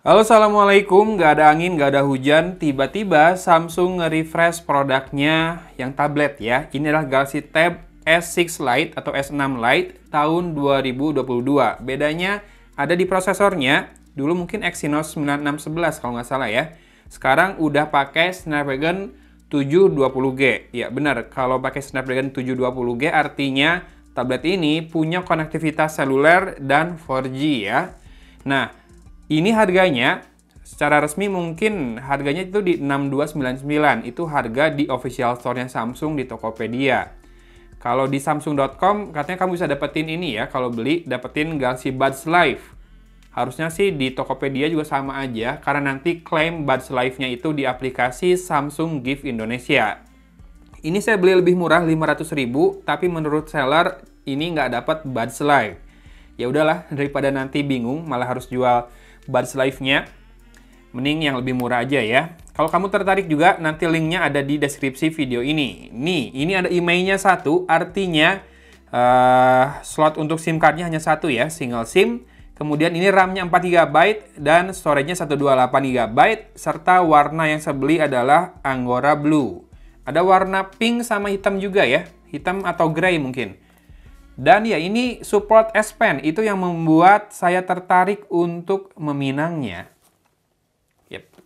Halo, Assalamualaikum. Nggak ada angin, nggak ada hujan. Tiba-tiba Samsung nge-refresh produknya yang tablet ya. Ini adalah Galaxy Tab S6 Lite atau S6 Lite tahun 2022. Bedanya ada di prosesornya. Dulu mungkin Exynos 9611 kalau nggak salah ya. Sekarang udah pakai Snapdragon 720G. Ya benar, kalau pakai Snapdragon 720G artinya tablet ini punya konektivitas seluler dan 4G ya. Nah, ini harganya secara resmi mungkin harganya itu di 6299. Itu harga di official store-nya Samsung di Tokopedia. Kalau di samsung.com katanya kamu bisa dapetin ini ya, kalau beli dapetin Galaxy Buds Live. Harusnya sih di Tokopedia juga sama aja karena nanti klaim Buds Live-nya itu di aplikasi Samsung Gift Indonesia. Ini saya beli lebih murah 500.000, tapi menurut seller ini nggak dapat Buds Live. Ya udahlah, daripada nanti bingung malah harus jual Buds Live-nya, mending yang lebih murah aja ya. Kalau kamu tertarik juga, nanti linknya ada di deskripsi video ini. Nih, ini ada emailnya satu, artinya slot untuk SIM card-nya hanya satu ya, single SIM. Kemudian ini RAM-nya 4GB dan storage-nya 128GB, serta warna yang saya beli adalah Angora Blue. Ada warna pink sama hitam juga ya, hitam atau grey mungkin. Dan ya ini support S Pen, itu yang membuat saya tertarik untuk meminangnya. Yep.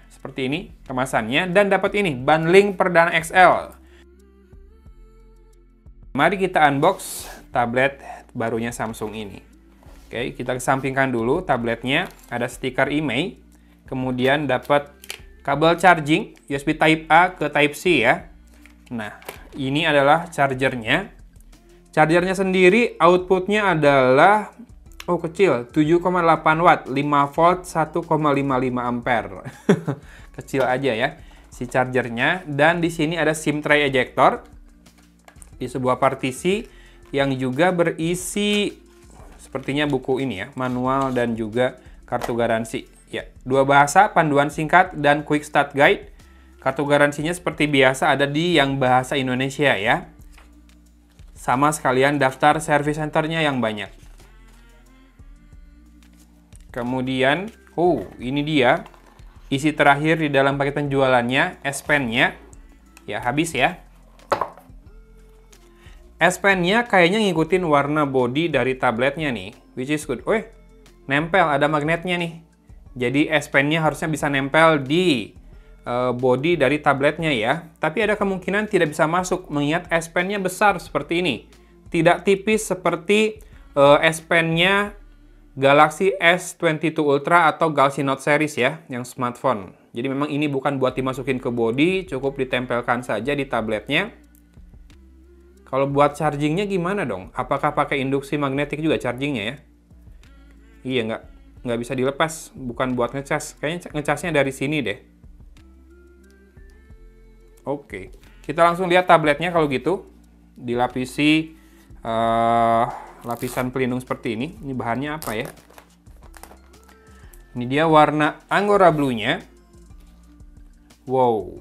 Seperti ini kemasannya dan dapat ini bundling perdana XL. Mari kita unbox tablet barunya Samsung ini. Oke, kita kesampingkan dulu tabletnya, ada stiker IMEI, kemudian dapat kabel charging USB Type A ke Type C ya. Nah, ini adalah chargernya. Chargernya sendiri outputnya adalah kecil, 7,8 watt, 5 volt, 1,55 ampere. Kecil aja ya si chargernya. Dan di sini ada SIM tray ejector di sebuah partisi yang juga berisi sepertinya buku ini ya, manual dan juga kartu garansi. Ya, dua bahasa, panduan singkat dan quick start guide. Kartu garansinya seperti biasa ada di yang bahasa Indonesia ya. Sama sekalian daftar service centernya yang banyak. Kemudian, ini dia isi terakhir di dalam paket penjualannya, S Pen-nya. Ya, habis ya. S Pen-nya kayaknya ngikutin warna body dari tabletnya nih, which is good. Nempel, ada magnetnya nih. Jadi S Pen-nya harusnya bisa nempel di body dari tabletnya ya, tapi ada kemungkinan tidak bisa masuk mengingat S Pen-nya besar seperti ini, tidak tipis seperti S Pen-nya Galaxy S22 Ultra atau Galaxy Note series ya, yang smartphone. Jadi memang ini bukan buat dimasukin ke body, cukup ditempelkan saja di tabletnya. Kalau buat chargingnya gimana dong? Apakah pakai induksi magnetik juga chargingnya ya? Iya, nggak bisa dilepas, bukan buat ngecas. Kayaknya ngecasnya dari sini deh. Oke, kita langsung lihat tabletnya kalau gitu. Dilapisi lapisan pelindung seperti ini. Ini bahannya apa ya? Ini dia warna Angora Blue-nya. Wow,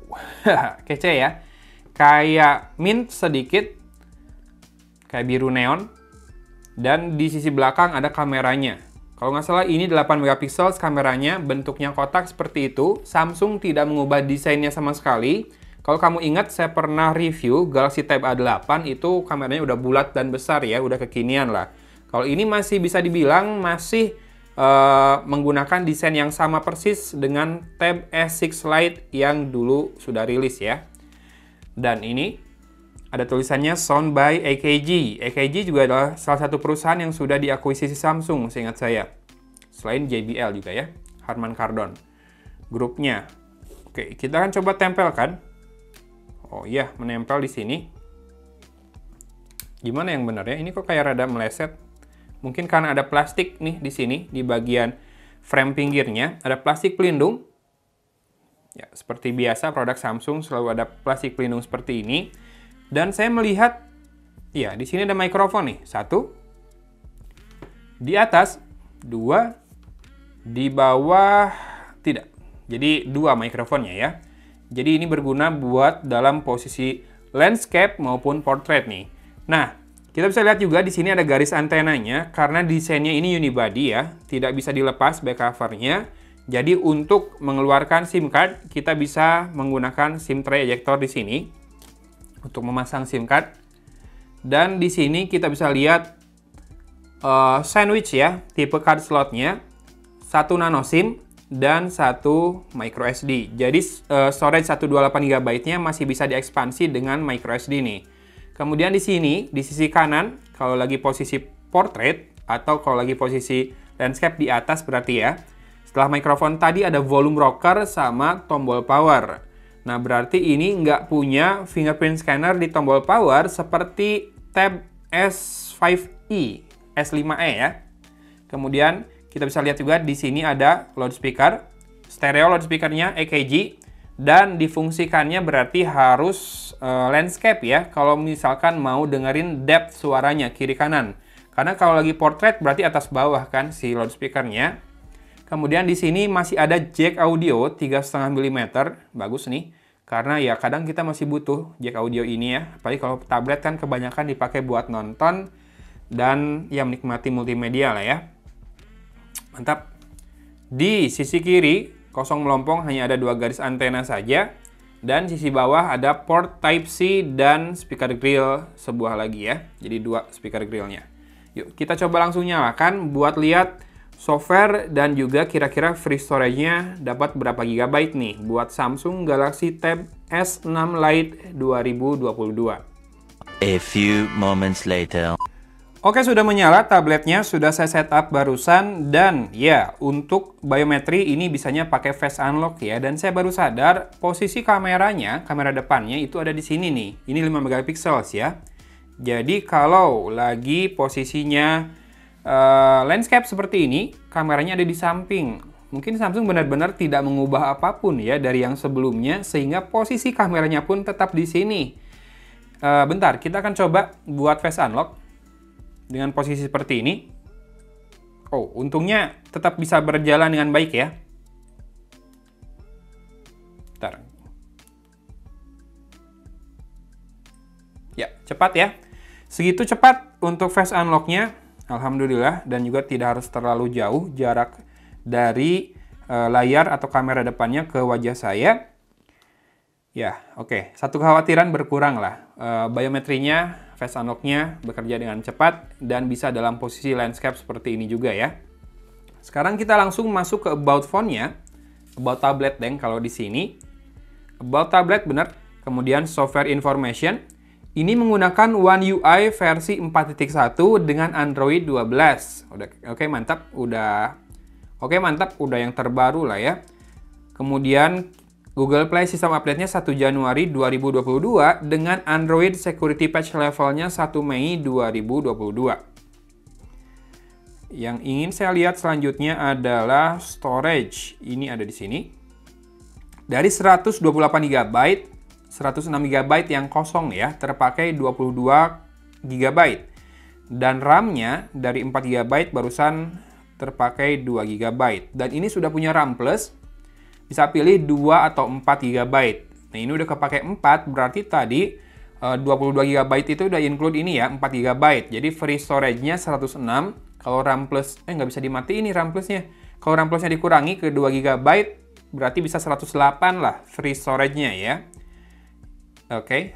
kece ya. Kayak mint sedikit, kayak biru neon. Dan di sisi belakang ada kameranya. Kalau nggak salah ini 8 megapiksel kameranya, bentuknya kotak seperti itu. Samsung tidak mengubah desainnya sama sekali. Kalau kamu ingat, saya pernah review Galaxy Tab A8 itu kameranya udah bulat dan besar ya, udah kekinian lah. Kalau ini masih bisa dibilang masih menggunakan desain yang sama persis dengan Tab S6 Lite yang dulu sudah rilis ya. Dan ini ada tulisannya Sound by AKG. AKG juga adalah salah satu perusahaan yang sudah diakuisisi Samsung, seingat saya. Selain JBL juga ya, Harman Kardon. Grupnya. Oke, kita akan coba tempelkan. Oh iya, menempel di sini. Gimana yang benar ya? Ini kok kayak rada meleset. Mungkin karena ada plastik nih di sini, di bagian frame pinggirnya. Ada plastik pelindung. Ya, seperti biasa produk Samsung selalu ada plastik pelindung seperti ini. Dan saya melihat, ya di sini ada mikrofon nih. 1. Di atas, 2. Di bawah, tidak. Jadi 2 mikrofonnya ya. Jadi ini berguna buat dalam posisi landscape maupun portrait nih. Nah, kita bisa lihat juga di sini ada garis antenanya karena desainnya ini unibody ya, tidak bisa dilepas back covernya. Jadi untuk mengeluarkan SIM card, kita bisa menggunakan SIM tray ejector di sini untuk memasang SIM card. Dan di sini kita bisa lihat sandwich ya, tipe card slotnya, 1 nano SIM dan 1 micro SD. Jadi storage 128 GB-nya masih bisa diekspansi dengan micro SD nih. Kemudian di sini, di sisi kanan, kalau lagi posisi portrait atau kalau lagi posisi landscape di atas berarti ya. Setelah mikrofon tadi ada volume rocker sama tombol power. Nah, berarti ini nggak punya fingerprint scanner di tombol power seperti Tab S5e, S5e ya. Kemudian kita bisa lihat juga di sini ada loudspeaker, stereo loudspeakernya EKG, dan difungsikannya berarti harus landscape ya, kalau misalkan mau dengerin depth suaranya kiri kanan. Karena kalau lagi portrait berarti atas bawah kan si loudspeakernya. Kemudian di sini masih ada jack audio 3,5 mm, bagus nih. Karena ya kadang kita masih butuh jack audio ini ya. Apalagi kalau tablet kan kebanyakan dipakai buat nonton dan ya menikmati multimedia lah ya. Mantap. Di sisi kiri kosong melompong, hanya ada 2 garis antena saja. Dan sisi bawah ada port Type-C dan speaker grill sebuah lagi ya. Jadi 2 speaker grillnya. Yuk, kita coba langsung nyalakan buat lihat software dan juga kira-kira free storage-nya dapat berapa GB nih buat Samsung Galaxy Tab S6 Lite 2022. A few moments later. Oke, sudah menyala tabletnya, sudah saya setup barusan, dan ya, untuk biometri ini bisanya pakai face unlock ya, dan saya baru sadar posisi kameranya, kamera depannya itu ada di sini nih. Ini 5 megapiksel ya. Jadi kalau lagi posisinya landscape seperti ini, kameranya ada di samping. Mungkin Samsung benar-benar tidak mengubah apapun ya dari yang sebelumnya, sehingga posisi kameranya pun tetap di sini. Bentar, kita akan coba buat face unlock dengan posisi seperti ini. Oh, untungnya tetap bisa berjalan dengan baik ya. Bentar. Ya, cepat ya. Segitu cepat untuk face unlock-nya, alhamdulillah, dan juga tidak harus terlalu jauh jarak dari layar atau kamera depannya ke wajah saya. Ya, oke. Satu kekhawatiran berkurang lah. Biometrinya, face unlock-nya bekerja dengan cepat dan bisa dalam posisi landscape seperti ini juga ya. Sekarang kita langsung masuk ke About Phone-nya. About Tablet deng kalau di sini. About Tablet benar. Kemudian Software Information. Ini menggunakan One UI versi 4.1 dengan Android 12. Oke, mantap. Udah yang terbaru lah ya. Kemudian Google Play sistem update-nya 1 Januari 2022 dengan Android Security Patch levelnya 1 Mei 2022. Yang ingin saya lihat selanjutnya adalah storage. Ini ada di sini. Dari 128 GB, 106 GB yang kosong ya, terpakai 22 GB. Dan RAM-nya dari 4 GB barusan terpakai 2 GB. Dan ini sudah punya RAM Plus, bisa pilih 2 atau 4 GB. Nah, ini udah kepake 4, berarti tadi 22 GB itu udah include ini ya, 4 GB. Jadi free storage-nya 106. Kalau RAM Plus, nggak bisa dimatiin nih RAM Plus-nya. Kalau RAM Plus-nya dikurangi ke 2 GB, berarti bisa 108 lah free storage-nya ya. Oke,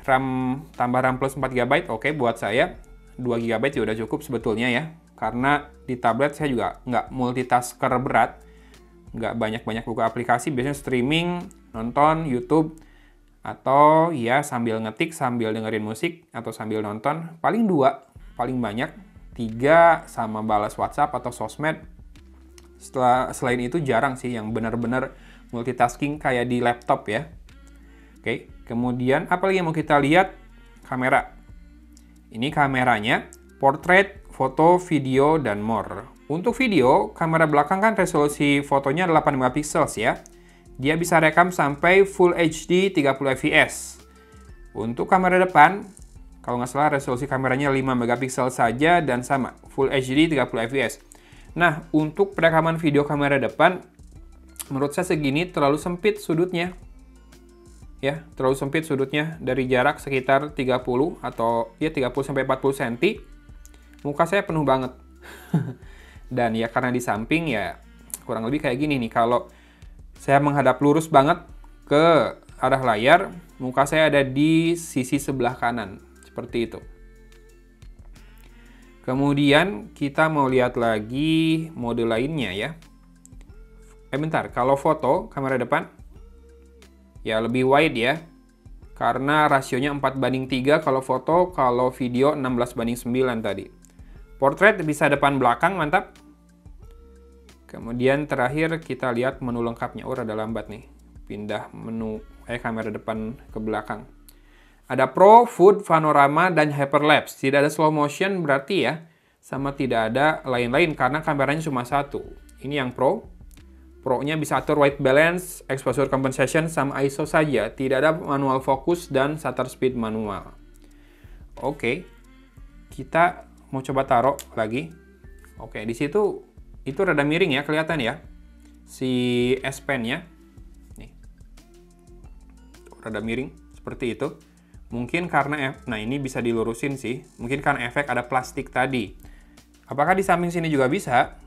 tambah RAM Plus 4 GB, oke buat saya 2 GB ya udah cukup sebetulnya ya. Karena di tablet saya juga nggak multitasker berat, nggak banyak-banyak buka aplikasi, biasanya streaming, nonton YouTube, atau ya sambil ngetik, sambil dengerin musik, atau sambil nonton. Paling 2, paling banyak 3 sama balas WhatsApp atau sosmed. Selain itu jarang sih yang benar-benar multitasking kayak di laptop ya. Oke, kemudian apa lagi yang mau kita lihat? Kamera. Ini kameranya, portrait, foto, video, dan more. Untuk video, kamera belakang kan resolusi fotonya 8 megapiksel ya. Dia bisa rekam sampai Full HD 30 fps. Untuk kamera depan, kalau nggak salah resolusi kameranya 5 megapiksel saja dan sama, Full HD 30 fps. Nah, untuk perekaman video kamera depan, menurut saya segini terlalu sempit sudutnya. Ya, terlalu sempit sudutnya dari jarak sekitar 30 atau ya 30-40 cm. Muka saya penuh banget. Dan ya karena di samping ya kurang lebih kayak gini nih. Kalau Saya menghadap lurus banget ke arah layar, muka saya ada di sisi sebelah kanan, seperti itu. Kemudian kita mau lihat lagi mode lainnya ya. Bentar, kalau foto kamera depan ya lebih wide ya. Karena rasionya 4:3 kalau foto, kalau video 16:9 tadi. Portrait bisa depan belakang, mantap. Kemudian terakhir kita lihat menu lengkapnya. Oh, rada lambat nih. Pindah menu kamera depan ke belakang. Ada Pro, Food, Panorama, dan Hyperlapse. Tidak ada slow motion berarti ya. Sama tidak ada lain-lain karena kameranya cuma satu. Ini yang Pro. Pro-nya bisa atur white balance, exposure compensation, sama ISO saja. Tidak ada manual fokus dan shutter speed manual. Oke. Kita mau coba taruh lagi. Oke, di situ itu rada miring ya, kelihatan ya. Si S Pen-nya. Nih. Rada miring seperti itu. Mungkin karena nah ini bisa dilurusin sih. Mungkin karena efek ada plastik tadi. Apakah di samping sini juga bisa?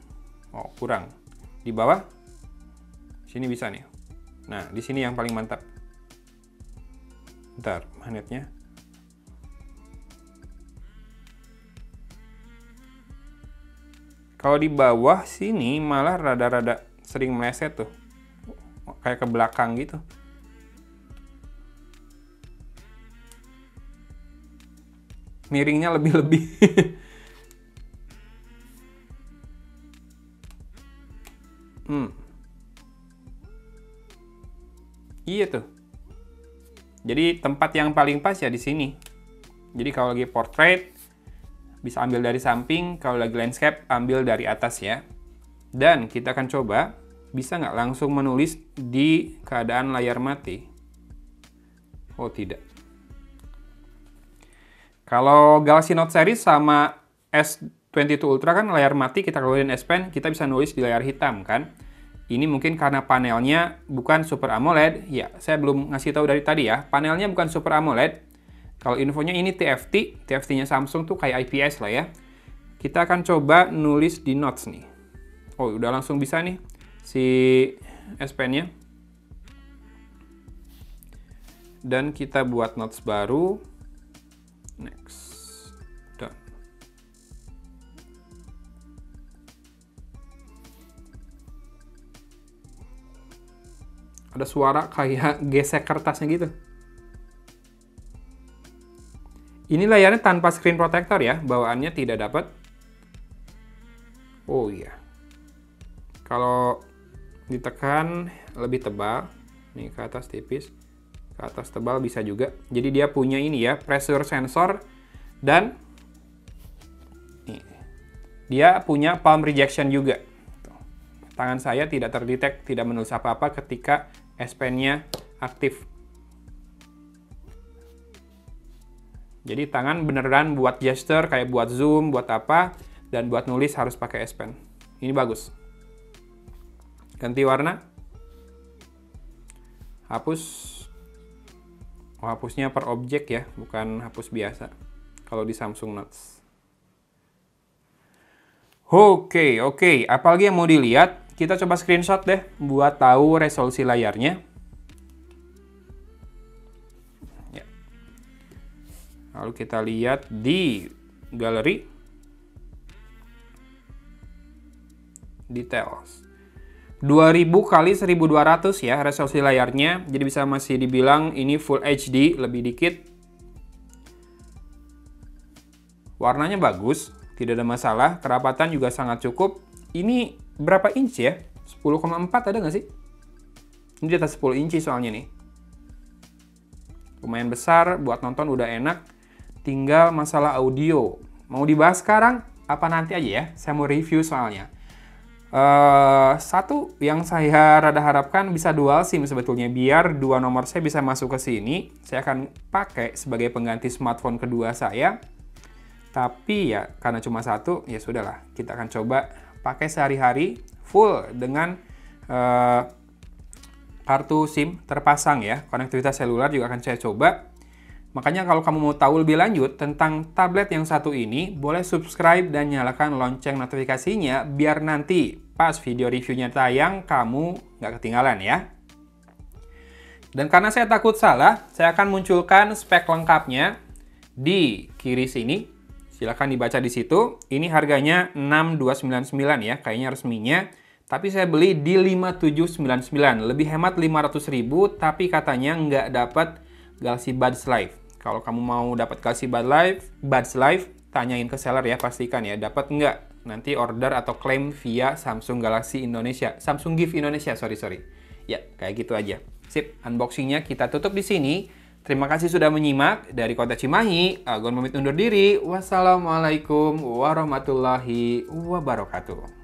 Oh, kurang. Di bawah sini bisa nih. Nah, di sini yang paling mantap. Bentar, magnetnya. Kalau di bawah sini malah rada-rada sering meleset tuh. Kayak ke belakang gitu. Miringnya lebih-lebih. Iya tuh. Jadi tempat yang paling pas ya di sini. Jadi kalau lagi portrait bisa ambil dari samping, kalau lagi landscape ambil dari atas ya. Dan kita akan coba bisa nggak langsung menulis di keadaan layar mati. Oh tidak. Kalau Galaxy Note series sama S22 Ultra kan layar mati, kita keluarin S Pen, kita bisa nulis di layar hitam kan. Ini mungkin karena panelnya bukan Super AMOLED. Ya, saya belum ngasih tahu dari tadi ya. Panelnya bukan Super AMOLED. Kalau infonya ini TFT. TFT-nya Samsung tuh kayak IPS lah ya. Kita akan coba nulis di notes nih. Oh, udah langsung bisa nih si S Pen-nya. Dan kita buat notes baru. Next. Done. Ada suara kayak gesek kertasnya gitu. Ini layarnya tanpa screen protector ya, bawaannya tidak dapat. Oh iya. Kalau ditekan lebih tebal, nih ke atas tipis, ke atas tebal bisa juga. Jadi dia punya ini ya, pressure sensor dan nih, dia punya palm rejection juga. Tangan saya tidak terdetek, tidak menulis apa-apa ketika S Pen-nya aktif. Jadi tangan beneran buat gesture, kayak buat zoom, buat apa, dan buat nulis harus pakai S Pen. Ini bagus. Ganti warna. Hapus. Oh, hapusnya per objek ya, bukan hapus biasa. Kalau di Samsung Notes. Oke. Apalagi yang mau dilihat? Kita coba screenshot deh, buat tahu resolusi layarnya. Ya. Lalu kita lihat di galeri. Details. 2000 kali 1200 ya resolusi layarnya. Jadi bisa masih dibilang ini Full HD, lebih dikit. Warnanya bagus, tidak ada masalah. Kerapatan juga sangat cukup. Ini berapa inci ya? 10,4 ada nggak sih? Ini di atas 10 inci soalnya nih. Lumayan besar, buat nonton udah enak. Tinggal masalah audio. Mau dibahas sekarang? Apa nanti aja ya? Saya mau review soalnya. Satu yang saya rada harapkan bisa dual SIM sebetulnya. Biar dua nomor saya bisa masuk ke sini. Saya akan pakai sebagai pengganti smartphone kedua saya. Tapi ya karena cuma satu, ya sudahlah. Kita akan coba pakai sehari-hari full dengan kartu SIM terpasang ya. Konektivitas seluler juga akan saya coba. Makanya kalau kamu mau tahu lebih lanjut tentang tablet yang satu ini, boleh subscribe dan nyalakan lonceng notifikasinya biar nanti pas video reviewnya tayang, kamu nggak ketinggalan ya. Dan karena saya takut salah, saya akan munculkan spek lengkapnya di kiri sini. Silahkan dibaca di situ. Ini harganya 6299 ya, kayaknya resminya. Tapi saya beli di 5799. Lebih hemat 500.000, tapi katanya nggak dapat Galaxy Buds Live. Kalau kamu mau dapat Galaxy Buds Live, tanyain ke seller ya, pastikan ya, dapat nggak? Nanti order atau klaim via Samsung Galaxy Indonesia. Samsung Gift Indonesia, sorry. Ya, kayak gitu aja. Sip, unboxingnya kita tutup di sini. Terima kasih sudah menyimak. Dari Kota Cimahi, Agon pamit undur diri. Wassalamualaikum warahmatullahi wabarakatuh.